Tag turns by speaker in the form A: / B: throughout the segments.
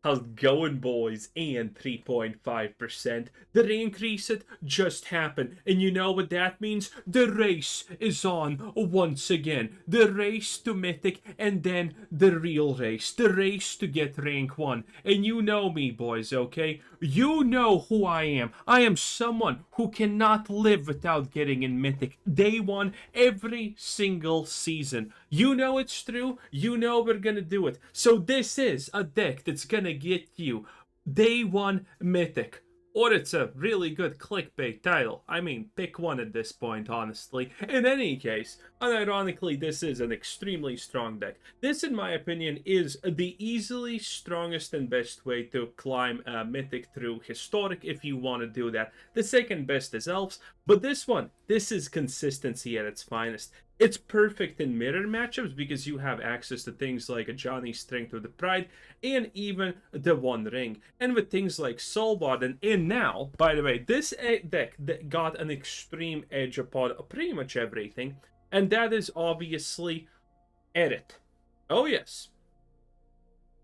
A: How's it going, boys? And 3.5%. The increase just happened. And you know what that means? The race is on once again. The race to Mythic and then the real race. The race to get rank 1. And you know me, boys, okay? You know who I am. I am someone who cannot live without getting in Mythic. Day 1 every single season. You know it's true. You know we're gonna do it. So this is a deck that's gonna get you Day 1 Mythic. Or it's a really good clickbait title. I mean, pick one at this point, honestly. In any case, unironically, this is an extremely strong deck. This, in my opinion, is the easily strongest and best way to climb Mythic through Historic if you want to do that. The second best is Elves, but this is consistency at its finest. It's perfect in mirror matchups because you have access to things like a Johnny's Strength of the Pride and even the One Ring. And with things like Soul Warden, and now, by the way, this deck got an extreme edge upon pretty much everything, and that is obviously Edit. Oh yes.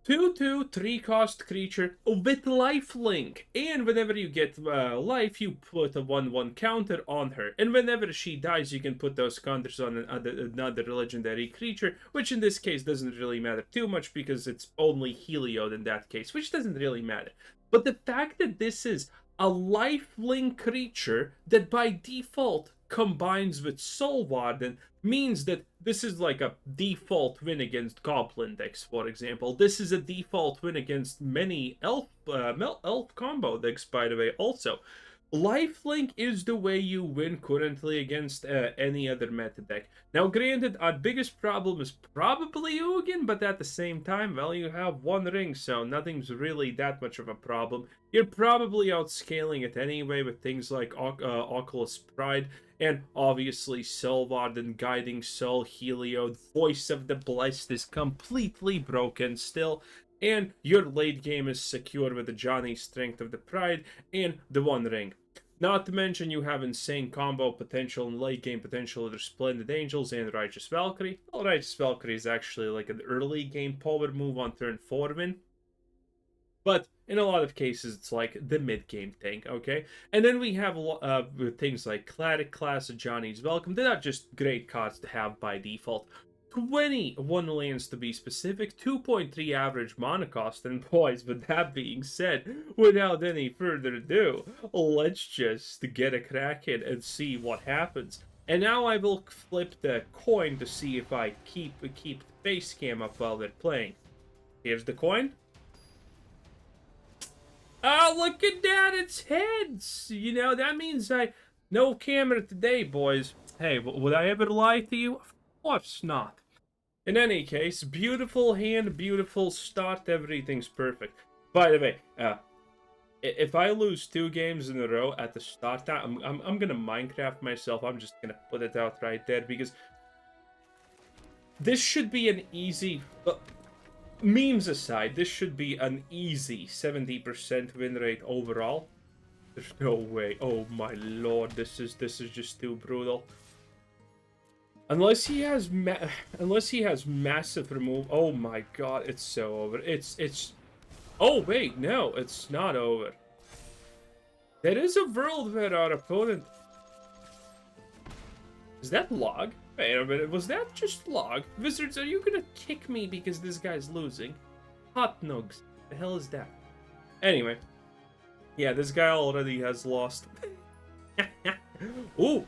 A: 2/2 3-cost creature with lifelink, and whenever you get life, you put a 1/1 counter on her, and whenever she dies, you can put those counters on another legendary creature, which in this case doesn't really matter too much because it's only Heliod in that case, which doesn't really matter. But the fact that this is a lifelink creature that by default combines with Soul Warden means that this is like a default win against Goblin decks, for example. This is a default win against many Elf combo decks, by the way, also. Lifelink is the way you win currently against any other meta deck. Now, granted, our biggest problem is probably Ugin, but at the same time, well, you have One Ring, so nothing's really that much of a problem. You're probably outscaling it anyway with things like Oculus Pride, and obviously Soul Warden, Guiding Soul, Heliod, Voice of the Blessed is completely broken still. And your late game is secure with the Johnny's Strength of the Pride and the One Ring. Not to mention you have insane combo potential and late game potential with Splendid Angels and Righteous Valkyrie. Well, Righteous Valkyrie is actually like an early game power move on turn 4 win. But in a lot of cases, it's like the mid-game thing, okay? And then we have things like Cleric Class and Johnny's Welcome. They're not just great cards to have by default. 21 lands to be specific, 2.3 average mana cost, and boys, with that being said, without any further ado, let's just get a crack in and see what happens. And now I will flip the coin to see if I keep the face cam up while they're playing. Here's the coin. Oh, look at that, it's heads! You know, that means no camera today, boys. Hey, would I ever lie to you? Of course not. In any case, beautiful hand, beautiful start, everything's perfect. By the way, if I lose 2 games in a row at the start, I'm gonna Minecraft myself. I'm just gonna put it out right there because this should be an easy... memes aside, this should be an easy 70% win rate overall. There's no way. Oh my lord, this is just too brutal. Unless he has massive remove. Oh my god, it's so over. It's. Oh wait, no, it's not over. There is a world where our opponent. Is that log? Wait a minute, was that just log? Wizards, are you gonna kick me because this guy's losing? Hot nugs. The hell is that? Anyway, yeah, this guy already has lost. Ooh.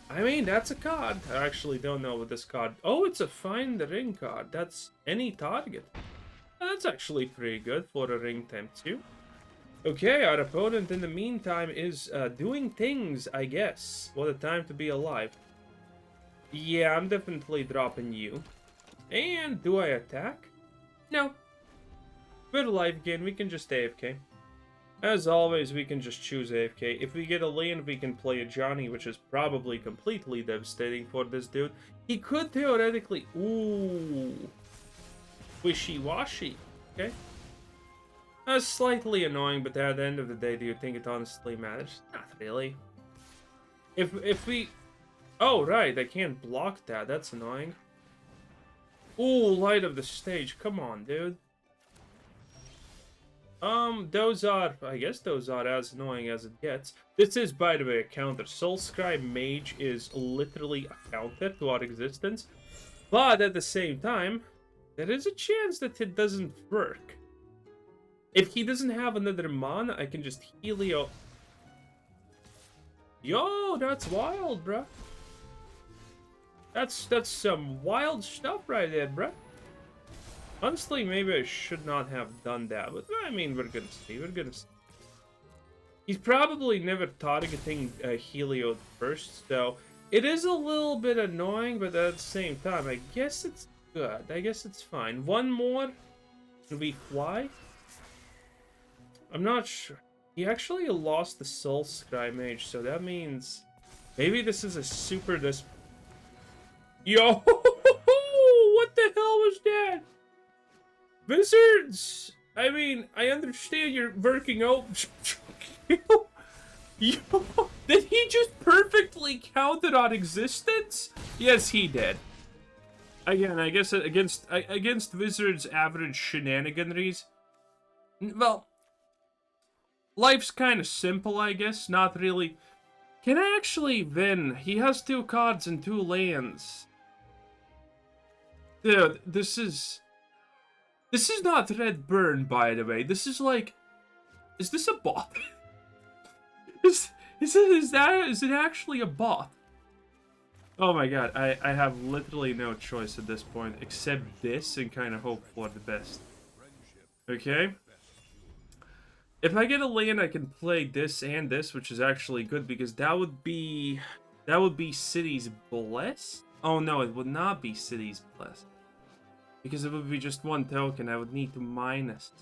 A: I mean, that's a card. I actually don't know what this card... Oh, it's a Find the Ring card. That's any target. That's actually pretty good for a ring time too. Okay, our opponent in the meantime is doing things, I guess. What a time to be alive. Yeah, I'm definitely dropping you. And do I attack? No. We're alive again. We can just AFK. As always, we can just choose AFK. If we get a lane, we can play a Johnny, which is probably completely devastating for this dude. He could theoretically... Ooh. Wishy-washy. Okay. That's slightly annoying, but at the end of the day, do you think it honestly matters? Not really. If we... Oh, right, I can't block that. That's annoying. Ooh, Light of the Stage. Come on, dude. Those are, I guess those are as annoying as it gets. This is, by the way, a counter. Soulscribe Mage is literally a counter to our existence. But at the same time, there is a chance that it doesn't work. If he doesn't have another mana, I can just Helio. Yo, that's wild, bruh. That's some wild stuff right there, bruh. Honestly, maybe I should not have done that, but I mean, we're gonna see. We're gonna see. He's probably never targeting Helio first, so it is a little bit annoying, but at the same time, I guess it's good. I guess it's fine. One more, and we fly. I'm not sure. He actually lost the Soul Sky Mage, so that means maybe this is a super this. Yo, what the hell was that? Wizards! I mean, I understand you're working out. Yo, did he just perfectly count it on existence? Yes, he did. Again, I guess against Wizards' average shenaniganries. Well, life's kind of simple, I guess. Not really. Can I actually win? He has 2 cards and 2 lands. Dude, this is not Red Burn, by the way. This is like, is this a bot? is it actually a bot? Oh my god, I have literally no choice at this point except this and kind of hope for the best. Okay. If I get a land, I can play this and this, which is actually good because that would be City's Bless. Oh no, it would not be City's Bless. Because it would be just 1 token, I would need to minus.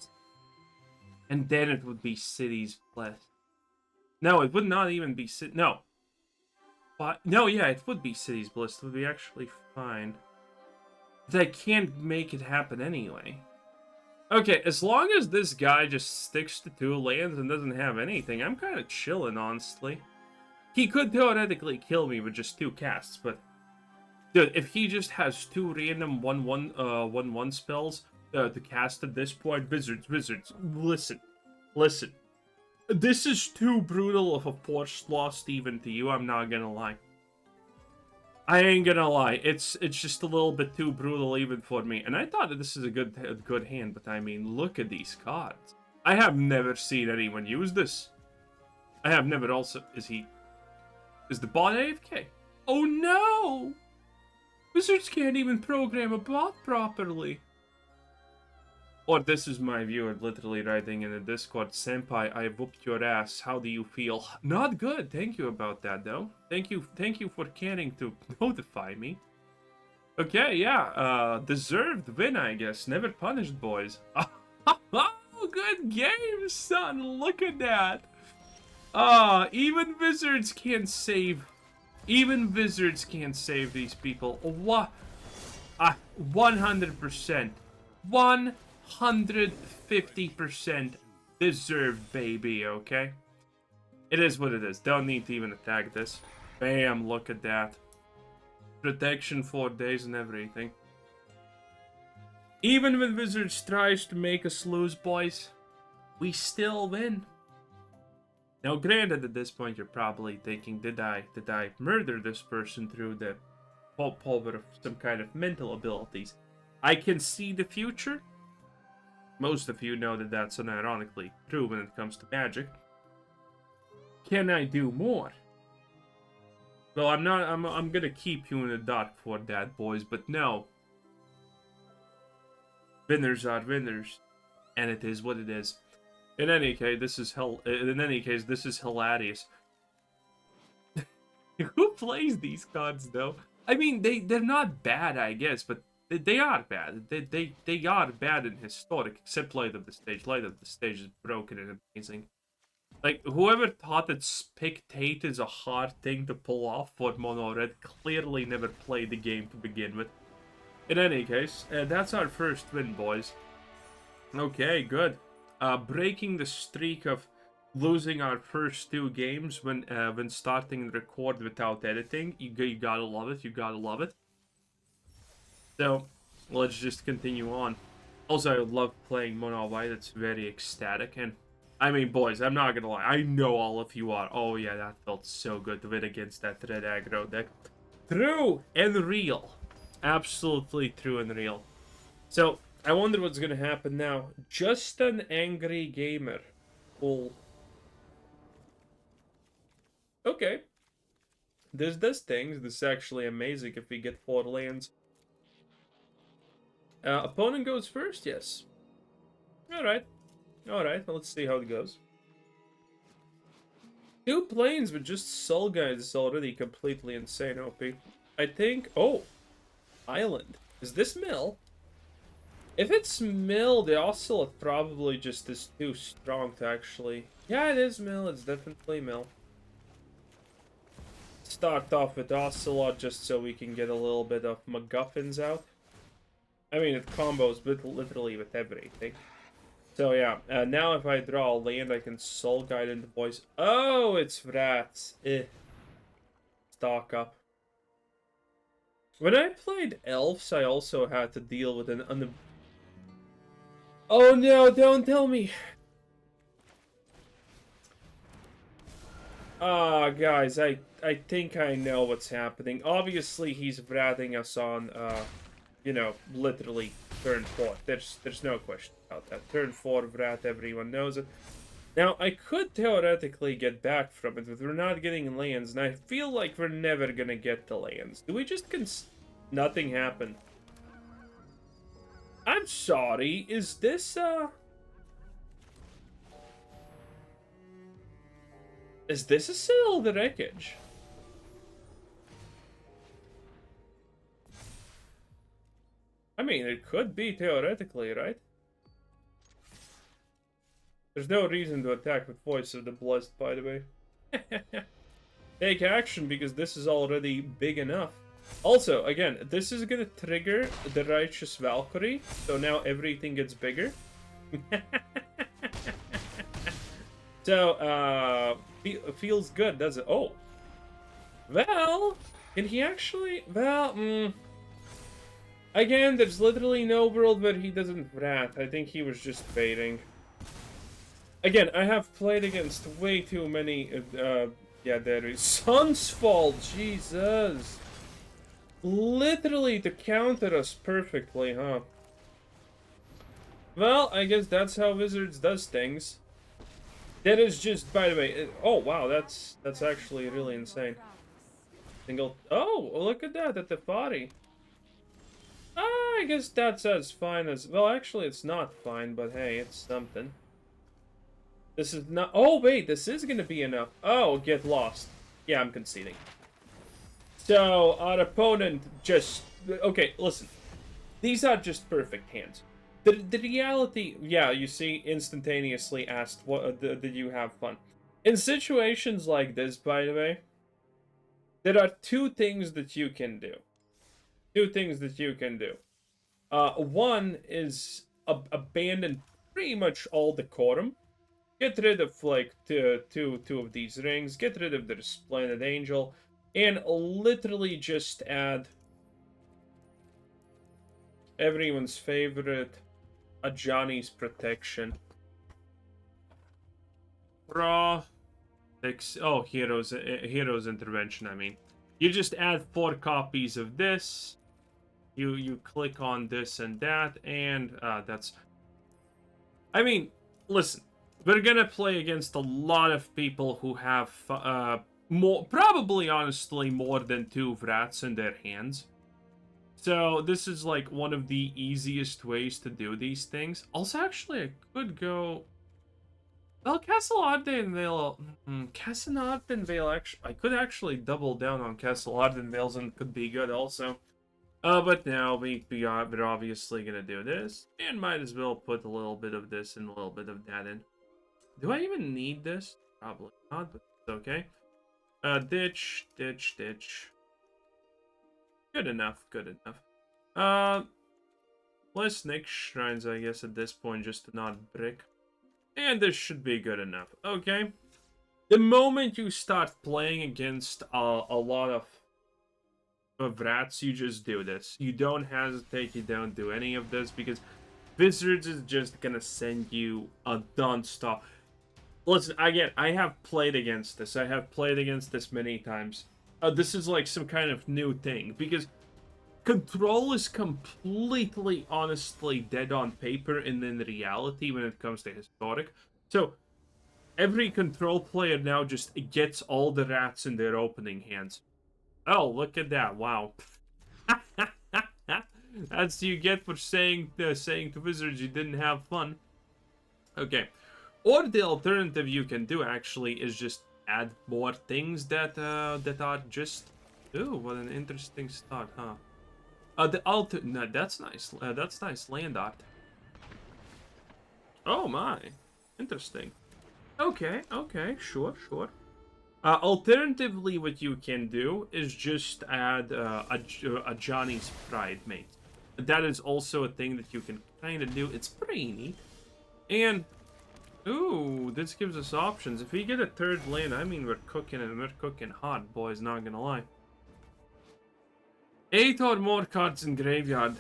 A: And then it would be City's Bless. No, it would not even be no. But, no, yeah, it would be City's Bliss. It would be actually fine. But I can't make it happen anyway. Okay, as long as this guy just sticks to 2 lands and doesn't have anything, I'm kind of chilling, honestly. He could theoretically kill me with just 2 casts, but... Dude, if he just has 2 random 1/1 spells to cast at this point, Wizards, listen. This is too brutal of a forced loss even to you, I'm not gonna lie. I ain't gonna lie, it's just a little bit too brutal even for me. And I thought that this is a good hand, but I mean, look at these cards. I have never seen anyone use this. I have never also... Is the bot AFK? Oh no! Wizards can't even program a bot properly. Or this is my viewer literally writing in the Discord, Senpai, I whooped your ass. How do you feel? Not good. Thank you about that, though. Thank you for caring to notify me. Okay, yeah. Deserved win, I guess. Never punished, boys. Oh, good game, son. Look at that. Even Wizards can't save. Even Wizards can't save these people. What? 100%. 150% deserved, baby, okay? It is what it is. Don't need to even attack this. Bam, look at that. Protection 4 days and everything. Even when Wizards tries to make us lose, boys, we still win. Now, granted, at this point, you're probably thinking, did I murder this person through the pulver of some kind of mental abilities? I can see the future. Most of you know that that's unironically true when it comes to magic. Can I do more? Well, I'm gonna keep you in the dark for that, boys, but no. Winners are winners. And it is what it is. In any case, this is hilarious. Who plays these cards, though? I mean, they're not bad, I guess, but they are bad. They are bad in historic, except Light of the Stage. Light of the Stage is broken and amazing. Like, whoever thought that Spectate is a hard thing to pull off for Mono Red clearly never played the game to begin with. In any case, that's our first win, boys. Okay, good. Breaking the streak of losing our first 2 games when starting the record without editing. You gotta love it. You gotta love it. So, let's just continue on. Also, I love playing mono white. It's very ecstatic. And, I mean, boys, I'm not gonna lie. I know all of you are. Oh, yeah, that felt so good to win against that red aggro deck. True and real. Absolutely true and real. So, I wonder what's gonna happen now. Just an angry gamer. Cool. Okay. This does things. This is actually amazing if we get 4 lands. Opponent goes first? Yes. Alright. Alright, well, let's see how it goes. 2 planes with just Soul Guides is already completely insane, OP. I think... Oh! Island. Is this mill? If it's mill, the Ocelot probably just is too strong to actually... Yeah, it is mill. It's definitely mill. Start off with Ocelot just so we can get a little bit of MacGuffins out. I mean, it combos literally with everything. So yeah, now if I draw a land, I can Soul Guide into voice. Oh, it's Vrats. Stock up. When I played Elves, I also had to deal with an Oh no, don't tell me! Guys, I think I know what's happening. Obviously, he's Vratting us on, you know, literally turn 4. There's no question about that. Turn 4 Vrat, everyone knows it. Now, I could theoretically get back from it, but we're not getting lands, and I feel like we're never gonna get the lands. Do we just nothing happened? I'm sorry, is this, Is this a Citadel of the Wreckage? I mean, it could be, theoretically, right? There's no reason to attack with Voice of the Blessed, by the way. Take action, because this is already big enough. Also, again, this is gonna trigger the Righteous Valkyrie, so now everything gets bigger. So, feels good, does it? Oh! Well, can he actually... Well, Again, there's literally no world where he doesn't Vrat. I think he was just baiting. Again, I have played against way too many... yeah, there is... Sun's Fall! Jesus! Literally to counter us perfectly, huh? Well, I guess that's how Wizards does things. That is just, by the way... oh, wow, that's actually really insane. Single... Oh, look at that, at the party. I guess that's as fine as... Well, actually, it's not fine, but hey, it's something. This is not... Oh, wait, this is gonna be enough. Oh, get lost. Yeah, I'm conceding. So, our opponent just... Okay, listen. These are just perfect hands. The reality... Yeah, you see, instantaneously asked, did you have fun? In situations like this, by the way, there are 2 things that you can do. 2 things that you can do. One is abandon pretty much all decorum. Get rid of, like, two of these rings. Get rid of the Resplendent Angel. And literally just add everyone's favorite, a Johnny's Protection. Raw. Oh, Hero's Intervention, I mean. You just add 4 copies of this. You click on this and that, and that's... I mean, listen. We're gonna play against a lot of people who have probably, honestly, more than 2 Vrats in their hands. So this is like one of the easiest ways to do these things. Also, actually, I could go... Well, Castle Ardenvale... Castle Ardenvale, actually... I could actually double down on Castle Ardenvales and could be good also. But now we're obviously gonna do this. And might as well put a little bit of this and a little bit of that in. Do I even need this? Probably not, but it's okay. Ditch, ditch, ditch. Good enough, good enough. Less Nyx Shrines, I guess, at this point, just to not brick. And this should be good enough. Okay. The moment you start playing against a lot of Vrats, you just do this. You don't hesitate, you don't do any of this, because Wizards is just gonna send you a non-stop. Listen, again, I have played against this. I have played against this many times. This is like some kind of new thing, because control is completely, honestly, dead on paper and in reality when it comes to historic. So, every control player now just gets all the rats in their opening hands. Oh, look at that. Wow. That's you get for saying to Wizards you didn't have fun. Okay. Or the alternative you can do, actually, is just add more things that are just... Ooh, what an interesting start, huh? No, that's nice. That's nice land art. Oh my, interesting. Okay, sure. Alternatively, what you can do is just add a Johnny's Pride mate. That is also a thing that you can kind of do. It's pretty neat. And, ooh, this gives us options. If we get a third land, I mean, we're cooking and we're cooking hot, boys, not gonna lie. 8 or more cards in graveyard.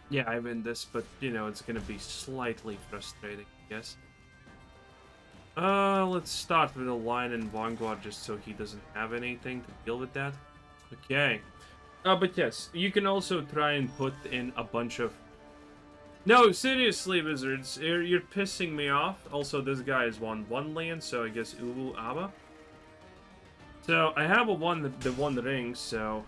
A: Yeah, I win this, but, you know, it's gonna be slightly frustrating, I guess. Let's start with a line in Vanguard just so he doesn't have anything to deal with that. Okay. But yes, you can also try and put in a bunch of... No, seriously, Wizards, you're pissing me off. Also, this guy is 1/1 land, so I guess Ulu Abba. So, I have the one ring, so...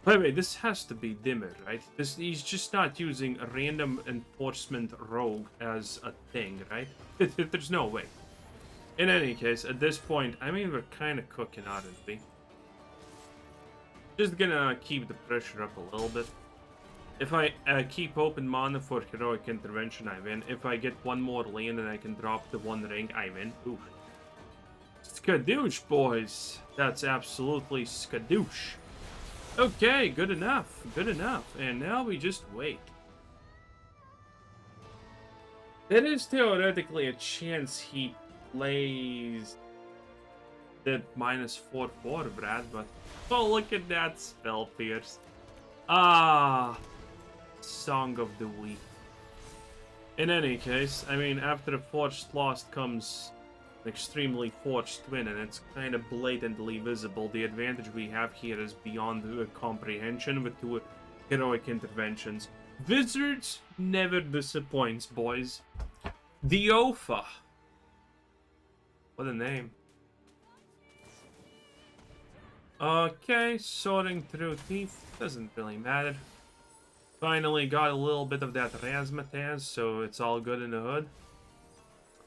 A: By the way, this has to be dimir, right? He's just not using a random enforcement rogue as a thing, right? There's no way. In any case, at this point, I mean, we're kind of cooking, aren't we? Just gonna keep the pressure up a little bit. If I keep open mana for heroic intervention, I win. If I get one more land and I can drop the one ring, I win. Oof. Skadoosh, boys. That's absolutely skadoosh. Okay, good enough. And now we just wait. There is theoretically a chance he plays the -4/4, Brad, but oh, look at that spell pierce. Ah, Song of the Week. In any case, I mean, after a Forged Lost comes an extremely forged win, and it's kind of blatantly visible. The advantage we have here is beyond comprehension with 2 heroic interventions. Wizards never disappoints, boys. Diofa. What a name. Okay, sorting through thief. Doesn't really matter. Finally got a little bit of that razzmatazz, so it's all good in the hood.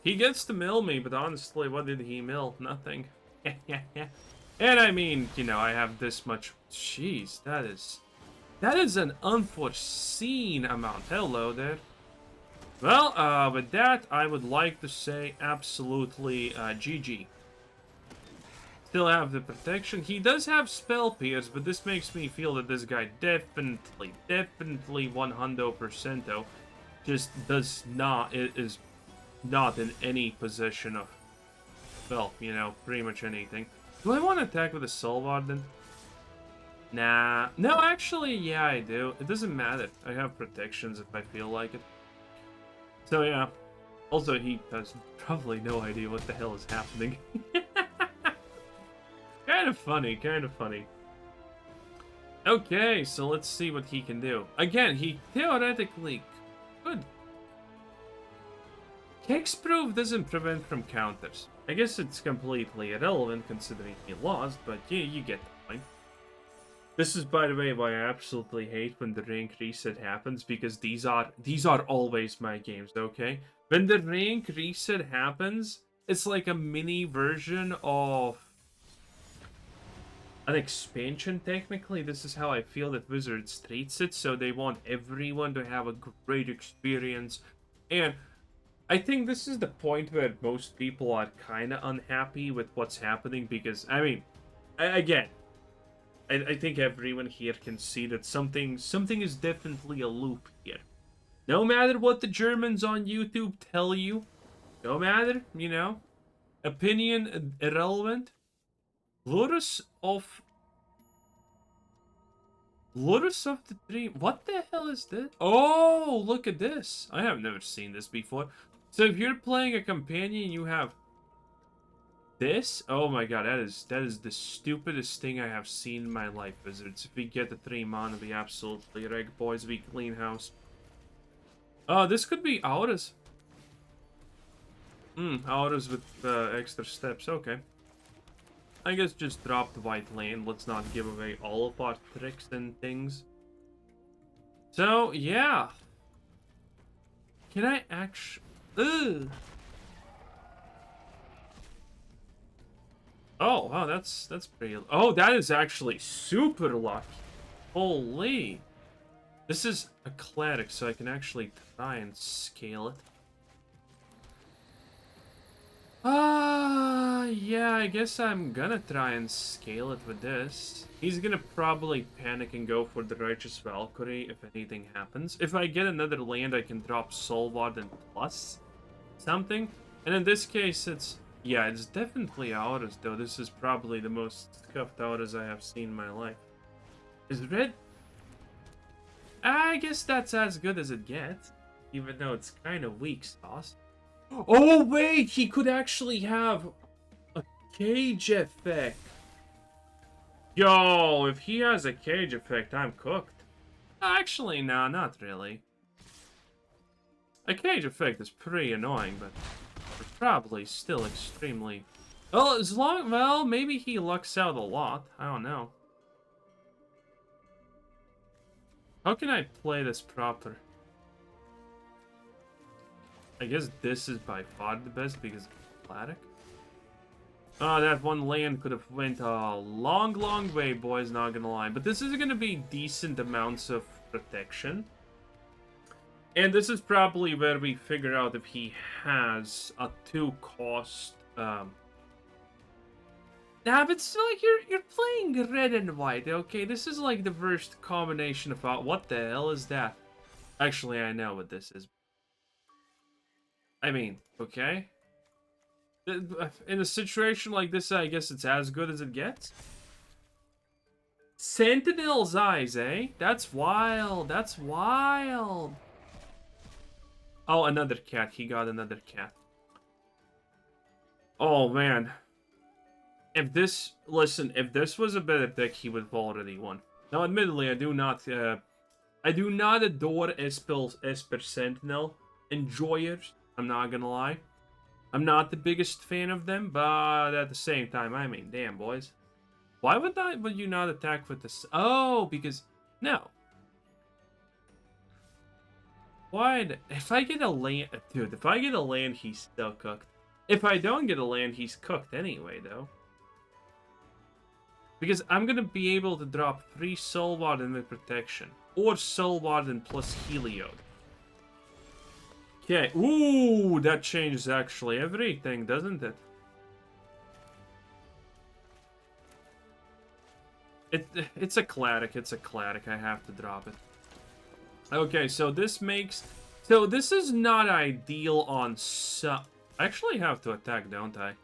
A: He gets to mill me, but honestly, what did he mill? Nothing. And I mean, you know, I have this much... Jeez, that is an unforeseen amount. Hello there. Well, with that, I would like to say absolutely GG. Still have the protection. He does have spell pierce, but this makes me feel that this guy definitely 100% just does not, is not in any position of, well, you know, pretty much anything. Do I want to attack with a Soul Warden? Nah. No, actually, yeah, I do. It doesn't matter. I have protections if I feel like it. So, yeah. Also, he has probably no idea what the hell is happening. Kind of funny. Okay, so let's see what he can do. Again, he theoretically could. Hexproof doesn't prevent from counters. I guess it's completely irrelevant considering he lost, but yeah, you get the point. This is, by the way, why I absolutely hate when the rank reset happens, because these are always my games, okay? When the rank reset happens, it's like a mini version of an expansion, technically. This is how I feel that Wizards treats it, so they want everyone to have a great experience. And I think this is the point where most people are kind of unhappy with what's happening, because, I mean, again, I think everyone here can see that something is definitely a loop here. No matter what the Germans on YouTube tell you, no matter, you know, opinion irrelevant, Lurus Lotus of the Dream. What the hell is this? Oh, look at this. I have never seen this before. So if you're playing a companion, you have this. Oh my god, that is the stupidest thing I have seen in my life, wizards. If we get the 3 mana, we absolutely wreck, boys. We clean house. Oh, this could be auras. Auras with extra steps. Okay. I guess just drop the white land. Let's not give away all of our tricks and things. So, yeah. Can I actually... Ugh. Oh, wow, that's pretty... Oh, that is actually super lucky. Holy. This is a cleric, so I can actually try and scale it. Yeah, I guess I'm gonna try and scale it with this. He's gonna probably panic and go for the Righteous Valkyrie if anything happens. If I get another land, I can drop Soul Warden plus something. And in this case, it's... Yeah, it's definitely auras, though. This is probably the most scuffed auras I have seen in my life. Is red... I guess that's as good as it gets. Even though it's kind of weak sauce. Oh, wait! He could actually have a cage effect. Yo, if he has a cage effect, I'm cooked. Actually, no, not really. A cage effect is pretty annoying, but probably still extremely... Well, as long... Well, maybe he lucks out a lot. I don't know. How can I play this proper? I guess this is by far the best because it's Cleric. Oh, that one land could have went a long, long way, boys, not gonna lie. But this is gonna be decent amounts of protection. And this is probably where we figure out if he has a 2-cost... Nah, but still, like, you're playing red and white, okay? This is like the worst combination of... What the hell is that? Actually, I know what this is. I mean, okay. In a situation like this, I guess it's as good as it gets. Sentinel's Eyes, eh? That's wild. That's wild. Oh, another cat. He got another cat. Oh, man. If this... Listen, if this was a better deck, he would have already won. Now, admittedly, I do not adore Esper Sentinel enjoyers. I'm not gonna lie. I'm not the biggest fan of them, but at the same time, I mean, damn, boys. Why would you not attack with this? Oh, because... No. Why? If I get a land... Dude, if I get a land, he's still cooked. If I don't get a land, he's cooked anyway, though. Because I'm gonna be able to drop 3 Soul Warden with protection. Or Soul Warden plus Heliod. Okay, ooh, that changes actually everything, doesn't it? It's a cleric, I have to drop it. Okay, so this makes... So this is not ideal on some... I actually have to attack, don't I?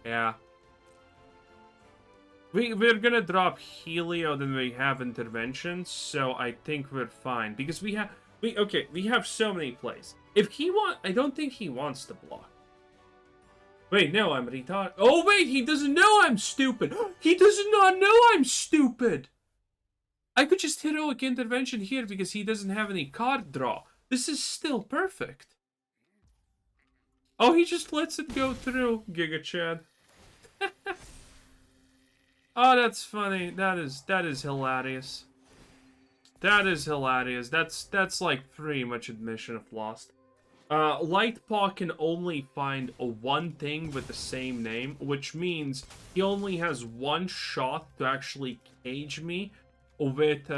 A: Yeah. We're gonna drop Heliod and we have intervention, so I think we're fine. Because we have... we have so many plays. If he I don't think he wants to block. Wait, no, I'm retarded. Oh, wait, he doesn't know I'm stupid. He does not know I'm stupid. I could just heroic intervention here because he doesn't have any card draw. This is still perfect. Oh, he just lets it go through, Giga Chad. Oh, that's funny. That is hilarious. That is hilarious. That's like pretty much admission of Lost. Lightpaw can only find one thing with the same name, which means he only has one shot to actually cage me with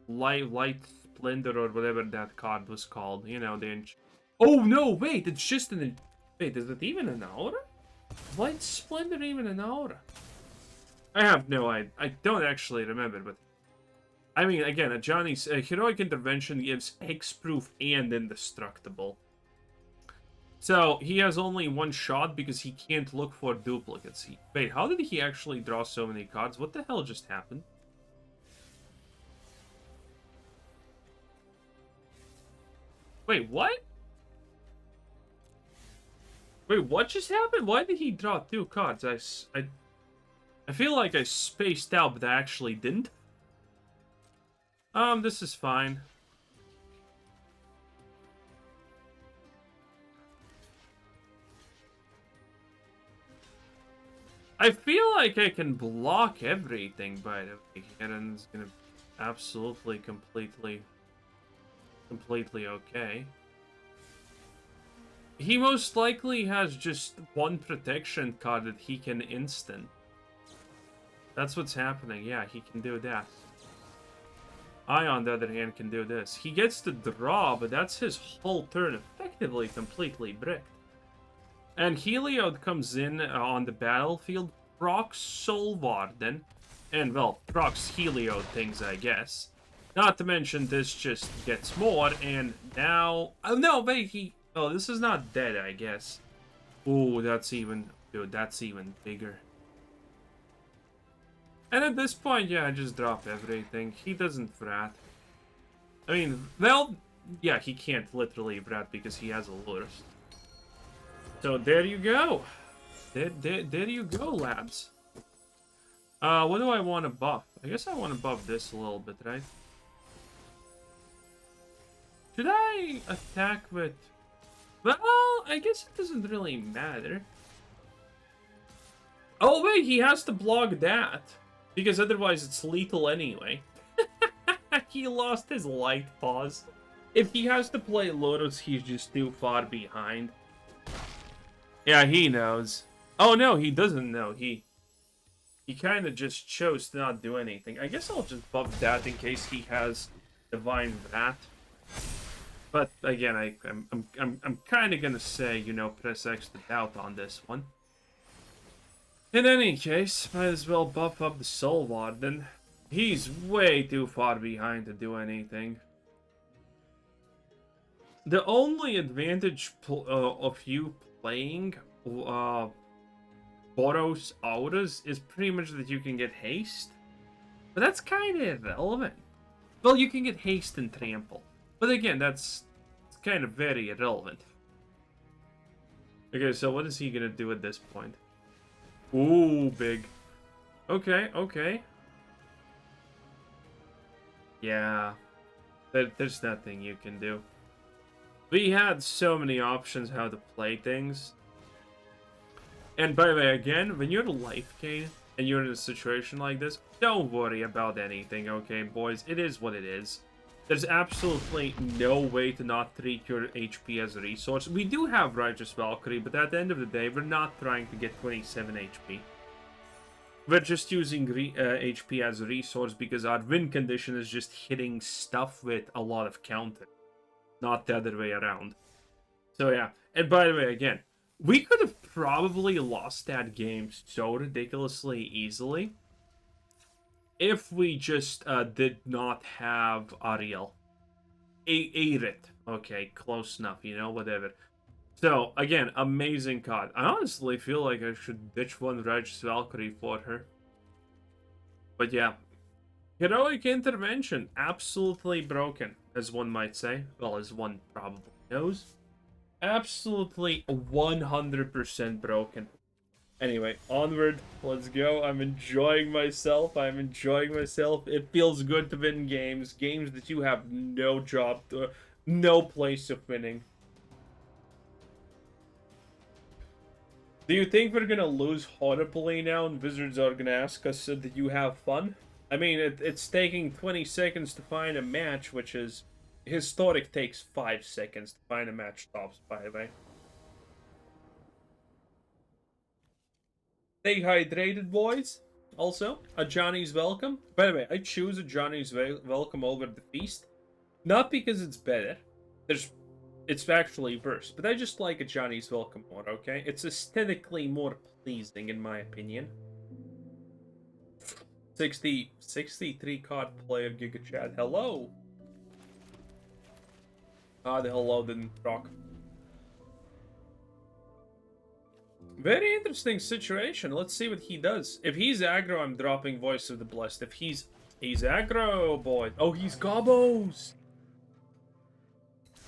A: light splendor or whatever that card was called. You know, the inch. Oh no! Wait, it's just an. Wait, is it even an aura? Light splendor even an aura? I have no idea. I don't actually remember, but. I mean, again, a heroic intervention gives hexproof and indestructible. So, he has only one shot because he can't look for duplicates. Wait, how did he actually draw so many cards? What the hell just happened? Wait, what? Wait, what just happened? Why did he draw 2 cards? I feel like I spaced out, but I actually didn't. This is fine. I feel like I can block everything, by the way. Aaron's gonna be absolutely, completely okay. He most likely has just 1 protection card that he can instant. That's what's happening. Yeah, he can do that. I, on the other hand, can do this. He gets to draw, but that's his whole turn effectively completely bricked. And Heliod comes in on the battlefield, procs Soul Warden, and, well, procs Heliod things, I guess. Not to mention, this just gets more, and now... Oh, no, wait, oh, this is not dead, I guess. Ooh, that's even... Dude, that's even bigger. And at this point, yeah, I just drop everything. He doesn't Vrat. I mean, well, yeah, he can't literally Vrat because he has a Lurst. So there you go. There you go, lads. What do I want to buff? I guess I want to buff this a little bit, right? Should I attack with... Well, I guess it doesn't really matter. Oh, wait, he has to block that. Because otherwise it's lethal anyway. He lost his light pause. If he has to play Lotus, he's just too far behind. Yeah, he knows. Oh no, he doesn't know. He kind of just chose to not do anything. I guess I'll just buff that in case he has Divine Vat. But again, I'm kind of gonna say, you know, press X to doubt on this one. In any case, might as well buff up the Soul Warden. He's way too far behind to do anything. The only advantage of you playing boros auras is pretty much that you can get haste. But that's kind of irrelevant. Well, you can get haste and trample. But again, that's kind of very irrelevant. Okay, so what is he gonna do at this point? Ooh, big. Okay, okay. Yeah. There's nothing you can do. We had so many options how to play things. And by the way, again, when you're life gain and you're in a situation like this, don't worry about anything, okay, boys? It is what it is. There's absolutely no way to not treat your HP as a resource. We do have Righteous Valkyrie, but at the end of the day, we're not trying to get 27 HP. We're just using HP as a resource because our win condition is just hitting stuff with a lot of counter. Not the other way around. So yeah, and by the way, again, we could have probably lost that game so ridiculously easily if we just did not have Ariel. Aerith. Okay, close enough, you know, whatever. So, again, amazing card. I honestly feel like I should ditch one Righteous Valkyrie for her. But yeah. Heroic Intervention. Absolutely broken, as one might say. Well, as one probably knows. Absolutely 100% broken. Anyway, onward. Let's go. I'm enjoying myself. It feels good to win games. Games that you have no job to, no place of winning. Do you think we're gonna lose horribly now and Wizards are gonna ask us so that you have fun? I mean, it's taking 20 seconds to find a match, which is... Historic takes 5 seconds to find a match tops, by the way. Stay hydrated, boys. Also, a Johnny's Welcome. By the way, I choose a Johnny's Welcome over the Feast. Not because it's better. It's actually worse. But I just like a Johnny's Welcome more, okay? It's aesthetically more pleasing, in my opinion. 63 card player Giga Chat. Hello! Ah, the hello didn't proc. Very interesting situation. Let's see what he does. If he's aggro, I'm dropping Voice of the Blessed. If he's aggro, boy. Oh, he's gobos!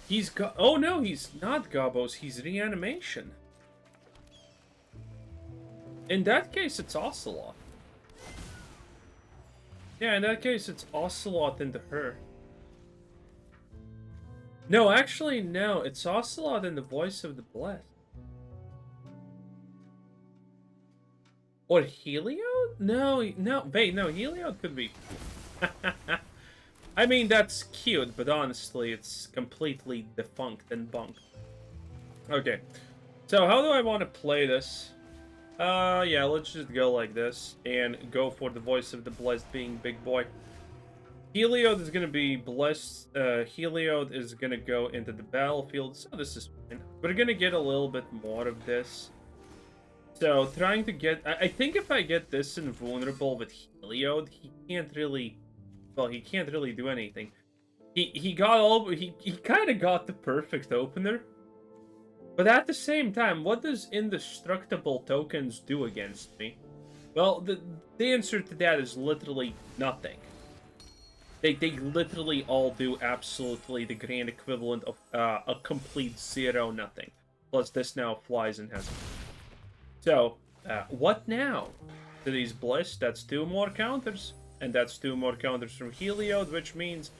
A: He's oh no, he's not Gobos, he's reanimation. In that case, it's Ocelot. Yeah, in that case, it's Ocelot into her. No, actually, no. It's Ocelot in the voice of the blessed. Or Heliod? No, no. Wait, no. Heliod could be. I mean, that's cute, but honestly, it's completely defunct and bunked. Okay. So, how do I want to play this? Yeah, let's just go like this and go for the voice of the blessed being big boy. Heliod is gonna be blessed. Heliod is gonna go into the battlefield, so this is fine. We're gonna get a little bit more of this. So, trying to get... I think if I get this invulnerable with Heliod, he can't really... Well, he can't really do anything. He got all... He kind of got the perfect opener. But at the same time, what does indestructible tokens do against me? Well, the answer to that is literally nothing. They literally all do absolutely the grand equivalent of a complete 0-0. Plus this now flies and has... So, what now? To these blessed, that's 2 more counters. And that's 2 more counters from Heliod, which means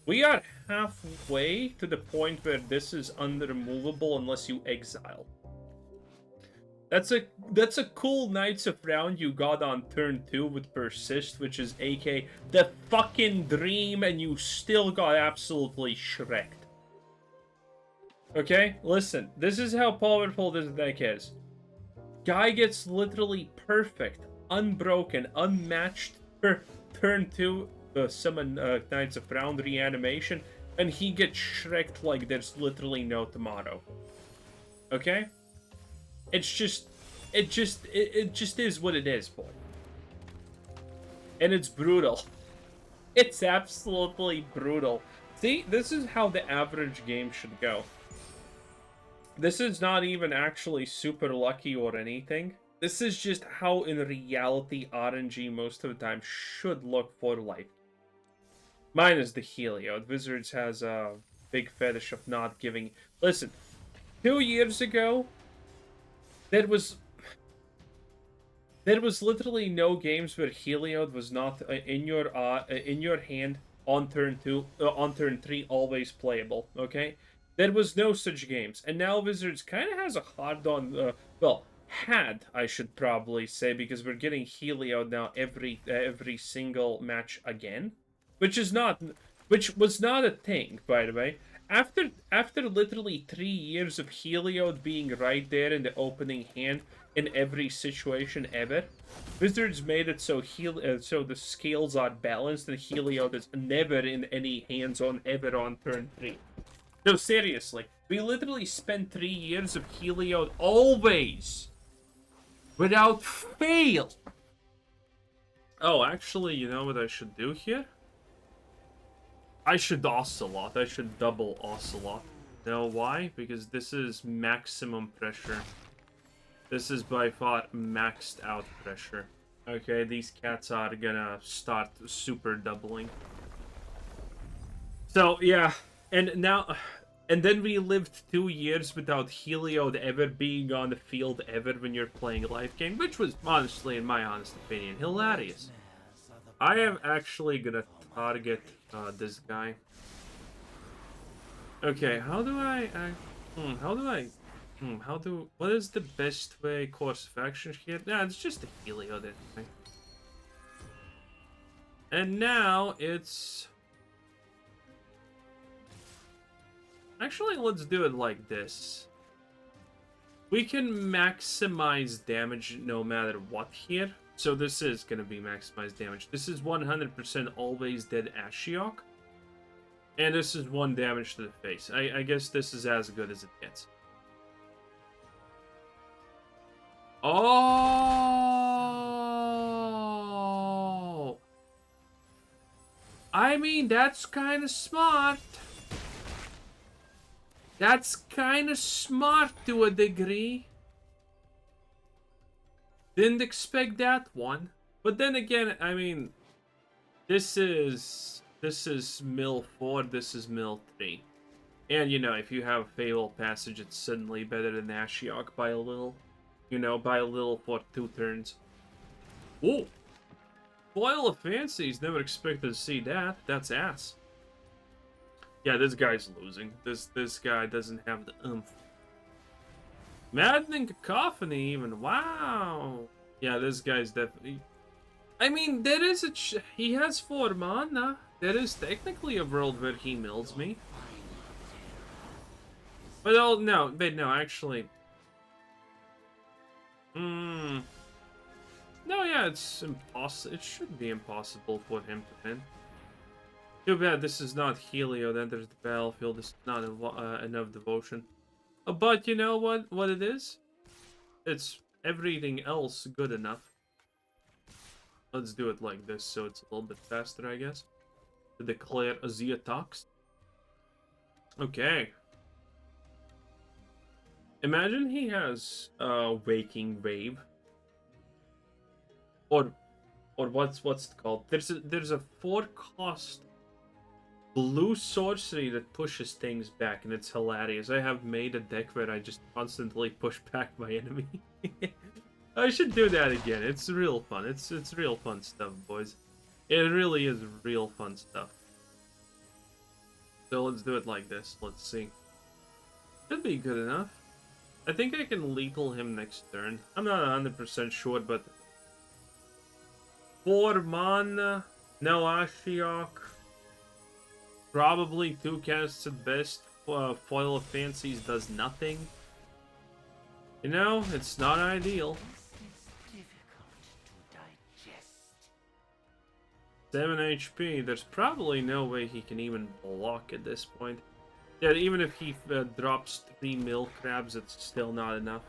A: we are halfway to the point where this is unremovable unless you exile. That's a cool Knights of Round you got on turn 2 with Persist, which is AK the fucking dream, and you still got absolutely shreked. Okay, listen, this is how powerful this deck is. Guy gets literally perfect, unbroken, unmatched per turn 2 summon Knights of Round reanimation, and he gets shreked like there's literally no tomorrow. Okay? It just is what it is, boy. And it's brutal. It's absolutely brutal. See, this is how the average game should go. This is not even actually super lucky or anything. This is just how, in reality, RNG most of the time should look for life. Minus the Heliod. Wizards has a big fetish of not giving... Listen, 2 years ago, there was literally no games where Heliod was not in your hand on turn 2, on turn 3, always playable. Okay, there was no such games, and now Wizards kind of has a hard on. Well, had, I should probably say, because we're getting Heliod now every single match again, which was not a thing, by the way. After literally 3 years of Heliod being right there in the opening hand in every situation ever, Wizards made it so so the scales are balanced and Heliod is never in any hands-on ever on turn 3. No, seriously, we literally spent 3 years of Heliod always, without fail. Oh, actually, you know what I should do here? I should Ocelot. I should double Ocelot. Know why? Because this is maximum pressure. This is by far maxed out pressure. Okay, these cats are gonna start super doubling. So, yeah. And now... And then we lived 2 years without Heliod ever being on the field ever when you're playing a life game, which was, honestly, in my honest opinion, hilarious. I am actually gonna target this guy. Okay, how do I... what is the best way course of action here? Nah, it's just a Heliod anyway. And now it's... Actually, let's do it like this. We can maximize damage no matter what here. So this is going to be maximized damage. This is 100% always dead Ashiok. And this is 1 damage to the face. I guess this is as good as it gets. Oh! I mean, that's kind of smart. That's kind of smart to a degree. Didn't expect that one. But then again, I mean, this is mill 4, this is mill 3. And, you know, if you have Fable Passage, it's suddenly better than Ashiok by a little. You know, by a little for 2 turns. Whoa! Foil of Fancies, never expected to see that. That's ass. Yeah, this guy's losing. This guy doesn't have the oomph. Maddening Cacophony, even. Wow! Yeah, this guy's definitely... I mean, there is a... he has 4 mana. There is technically a world where he mills me. But oh, no. Wait, no, actually... No, yeah, it's impossible. It should be impossible for him to win. Too bad this is not Helio. Then there's the battlefield. This is not enough devotion. But you know what it is? It's everything else good enough. Let's do it like this, so it's a little bit faster, I guess. To declare the attacks. Okay. Imagine he has Waking Wave. Or what's it called? There's a 4-cost blue sorcery that pushes things back, and it's hilarious. I have made a deck where I just constantly push back my enemy. I should do that again. It's real fun. It's real fun stuff, boys. It really is real fun stuff. So let's do it like this. Let's see. Should be good enough. I think I can lethal him next turn. I'm not 100% sure, but 4 mana, no Ashiok. Probably 2 casts at best. Foil of Fancies does nothing. You know, it's not ideal. 7 HP. There's probably no way he can even block at this point. Yeah, even if he drops 3 mill crabs, it's still not enough.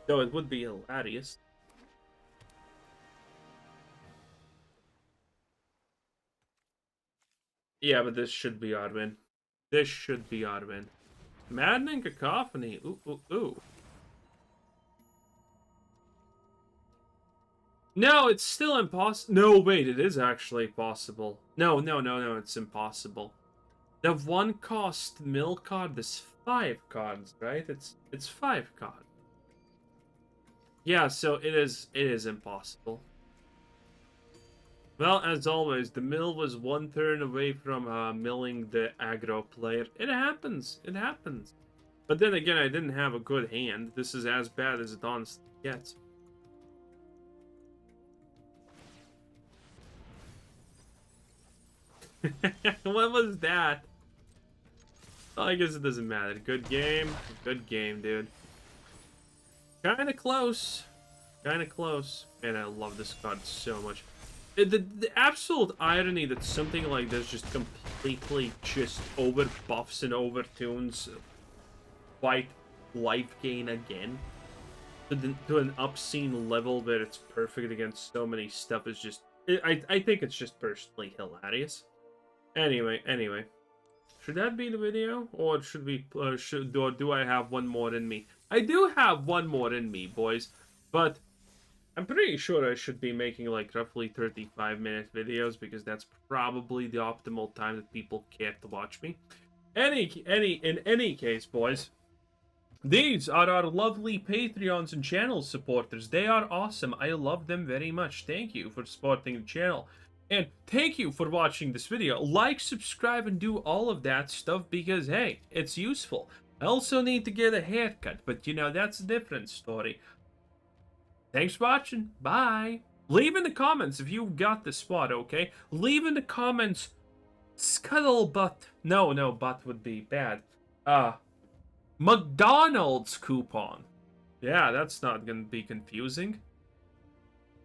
A: Though it would be hilarious. Yeah, but this should be our win. This should be our win. Maddening Cacophony. Ooh, ooh, ooh. No, it's still impossible. No, wait, it is actually possible. No, it's impossible. The 1-cost mill card is 5 cards, right? It's 5 cards. Yeah, so it is impossible. Well, as always, the mill was 1 turn away from milling the aggro player. It happens. It happens. But then again, I didn't have a good hand. This is as bad as it honestly gets. What was that? Well, I guess it doesn't matter. Good game. Good game, dude. Kinda close. Kinda close. Man, I love this card so much. The absolute irony that something like this just completely just over-buffs and overtunes white life gain again. To an obscene level where it's perfect against so many stuff is just... I think it's just personally hilarious. Anyway. Should that be the video? Or should we... do I have one more in me? I do have one more in me, boys. But... I'm pretty sure I should be making like roughly 35-minute videos because that's probably the optimal time that people care to watch me. In any case, boys, these are our lovely Patreons and channel supporters. They are awesome. I love them very much. Thank you for supporting the channel. And thank you for watching this video. Like, subscribe, and do all of that stuff because, hey, it's useful. I also need to get a haircut, but you know, that's a different story. Thanks for watching. Bye. Leave in the comments if you got the spot, okay? Leave in the comments scuttlebutt. No, butt would be bad. McDonald's coupon. Yeah, that's not gonna be confusing.